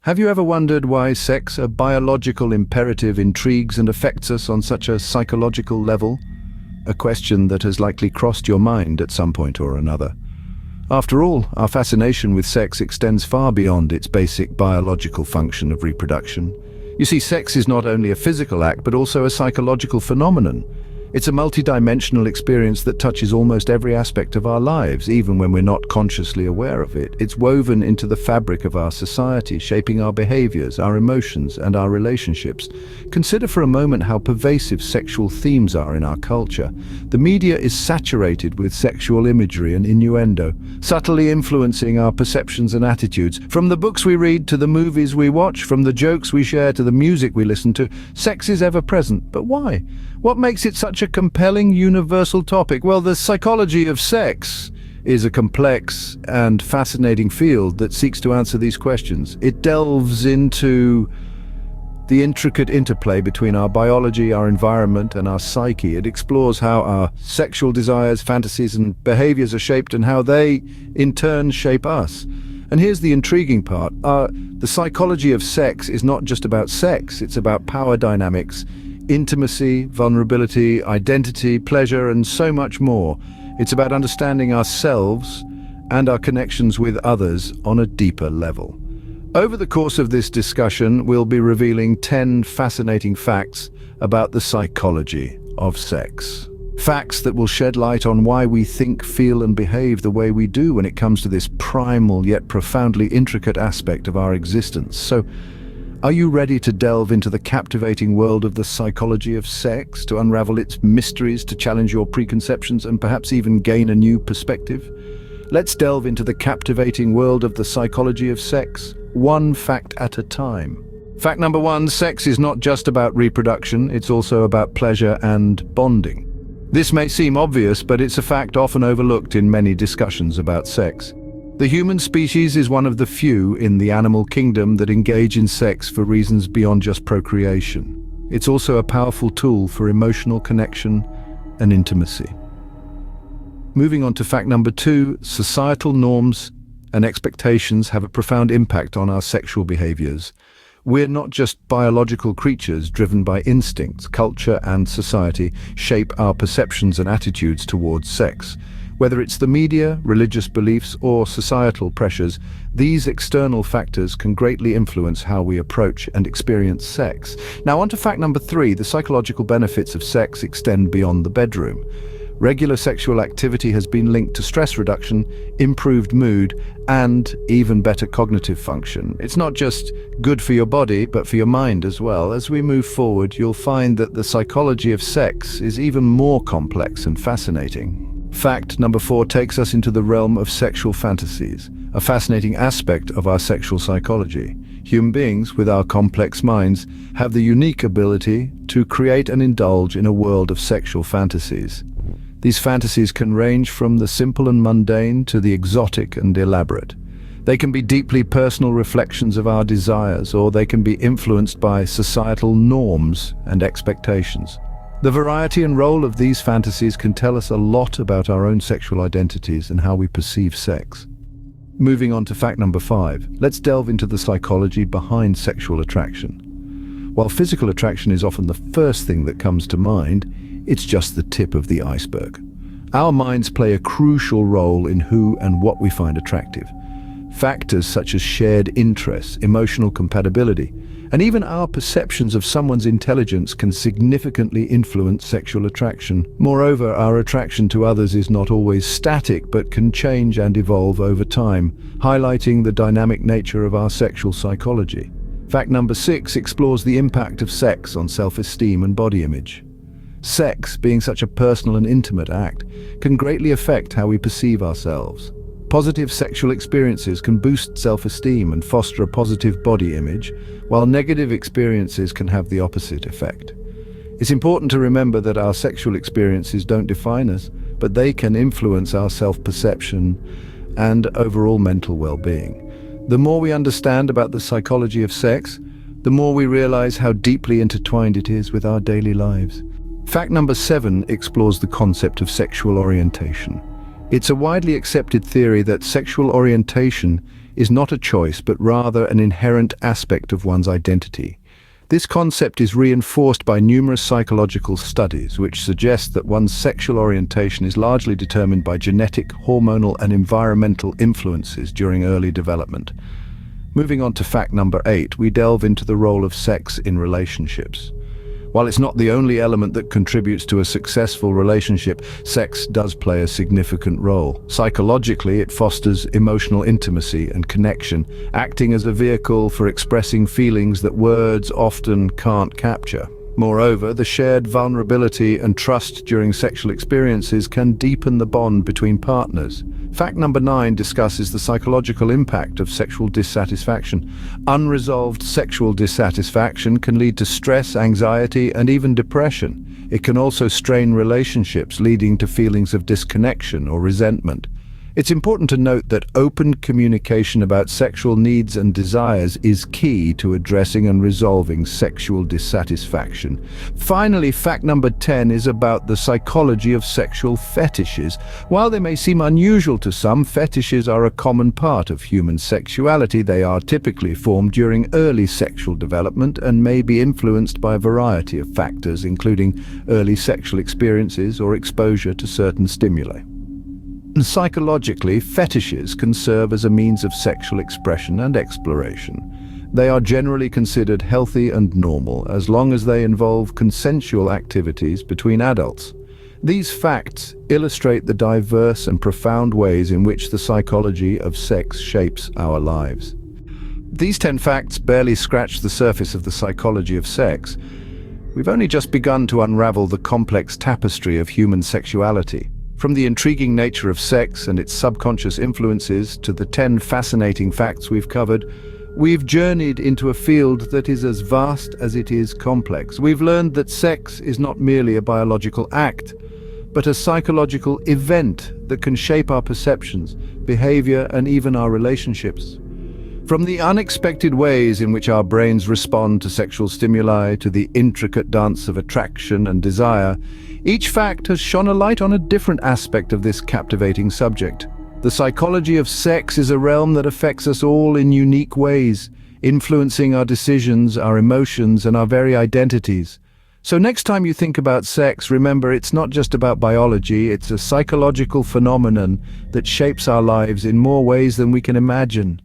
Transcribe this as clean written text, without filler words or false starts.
Have you ever wondered why sex, a biological imperative, intrigues and affects us on such a psychological level? A question that has likely crossed your mind at some point or another. After all, our fascination with sex extends far beyond its basic biological function of reproduction. You see, sex is not only a physical act, but also a psychological phenomenon. It's a multidimensional experience that touches almost every aspect of our lives, even when we're not consciously aware of it. It's woven into the fabric of our society, shaping our behaviors, our emotions, and our relationships. Consider for a moment how pervasive sexual themes are in our culture. The media is saturated with sexual imagery and innuendo, subtly influencing our perceptions and attitudes. From the books we read to the movies we watch, from the jokes we share to the music we listen to, sex is ever present. But why? What makes it such a compelling universal topic? Well, the psychology of sex is a complex and fascinating field that seeks to answer these questions. It delves into the intricate interplay between our biology, our environment, and our psyche. It explores how our sexual desires, fantasies, and behaviors are shaped and how they, in turn, shape us. And here's the intriguing part. The psychology of sex is not just about sex, it's about power dynamics, intimacy, vulnerability, identity, pleasure, and so much more. It's about understanding ourselves and our connections with others on a deeper level. Over the course of this discussion, we'll be revealing 10 fascinating facts about the psychology of sex. Facts that will shed light on why we think, feel, and behave the way we do when it comes to this primal yet profoundly intricate aspect of our existence. So, are you ready to delve into the captivating world of the psychology of sex, to unravel its mysteries, to challenge your preconceptions, and perhaps even gain a new perspective? Let's delve into the captivating world of the psychology of sex, one fact at a time. Fact number 1, sex is not just about reproduction, it's also about pleasure and bonding. This may seem obvious, but it's a fact often overlooked in many discussions about sex. The human species is one of the few in the animal kingdom that engage in sex for reasons beyond just procreation. It's also a powerful tool for emotional connection and intimacy. Moving on to fact number 2, societal norms and expectations have a profound impact on our sexual behaviors. We're not just biological creatures driven by instincts. Culture and society shape our perceptions and attitudes towards sex. Whether it's the media, religious beliefs, or societal pressures, these external factors can greatly influence how we approach and experience sex. Now, on to fact number 3, the psychological benefits of sex extend beyond the bedroom. Regular sexual activity has been linked to stress reduction, improved mood, and even better cognitive function. It's not just good for your body, but for your mind as well. As we move forward, you'll find that the psychology of sex is even more complex and fascinating. Fact number 4 takes us into the realm of sexual fantasies, a fascinating aspect of our sexual psychology. Human beings, with our complex minds, have the unique ability to create and indulge in a world of sexual fantasies. These fantasies can range from the simple and mundane to the exotic and elaborate. They can be deeply personal reflections of our desires, or they can be influenced by societal norms and expectations. The variety and role of these fantasies can tell us a lot about our own sexual identities and how we perceive sex. Moving on to fact number 5, let's delve into the psychology behind sexual attraction. While physical attraction is often the first thing that comes to mind, it's just the tip of the iceberg. Our minds play a crucial role in who and what we find attractive. Factors such as shared interests, emotional compatibility, and even our perceptions of someone's intelligence can significantly influence sexual attraction. Moreover, our attraction to others is not always static, but can change and evolve over time, highlighting the dynamic nature of our sexual psychology. Fact number 6 explores the impact of sex on self-esteem and body image. Sex, being such a personal and intimate act, can greatly affect how we perceive ourselves. Positive sexual experiences can boost self-esteem and foster a positive body image, while negative experiences can have the opposite effect. It's important to remember that our sexual experiences don't define us, but they can influence our self-perception and overall mental well-being. The more we understand about the psychology of sex, the more we realize how deeply intertwined it is with our daily lives. Fact number 7 explores the concept of sexual orientation. It's a widely accepted theory that sexual orientation is not a choice but rather an inherent aspect of one's identity. This concept is reinforced by numerous psychological studies which suggest that one's sexual orientation is largely determined by genetic, hormonal and environmental influences during early development. Moving on to fact number 8, we delve into the role of sex in relationships. While it's not the only element that contributes to a successful relationship, sex does play a significant role. Psychologically, it fosters emotional intimacy and connection, acting as a vehicle for expressing feelings that words often can't capture. Moreover, the shared vulnerability and trust during sexual experiences can deepen the bond between partners. Fact number 9 discusses the psychological impact of sexual dissatisfaction. Unresolved sexual dissatisfaction can lead to stress, anxiety, and even depression. It can also strain relationships, leading to feelings of disconnection or resentment. It's important to note that open communication about sexual needs and desires is key to addressing and resolving sexual dissatisfaction. Finally, fact number 10 is about the psychology of sexual fetishes. While they may seem unusual to some, fetishes are a common part of human sexuality. They are typically formed during early sexual development and may be influenced by a variety of factors, including early sexual experiences or exposure to certain stimuli. Psychologically, fetishes can serve as a means of sexual expression and exploration. They are generally considered healthy and normal as long as they involve consensual activities between adults. These facts illustrate the diverse and profound ways in which the psychology of sex shapes our lives. These 10 facts barely scratch the surface of the psychology of sex. We've only just begun to unravel the complex tapestry of human sexuality. From the intriguing nature of sex and its subconscious influences to the 10 fascinating facts we've covered, we've journeyed into a field that is as vast as it is complex. We've learned that sex is not merely a biological act, but a psychological event that can shape our perceptions, behavior, and even our relationships. From the unexpected ways in which our brains respond to sexual stimuli to the intricate dance of attraction and desire, each fact has shone a light on a different aspect of this captivating subject. The psychology of sex is a realm that affects us all in unique ways, influencing our decisions, our emotions, and our very identities. So next time you think about sex, remember it's not just about biology, it's a psychological phenomenon that shapes our lives in more ways than we can imagine.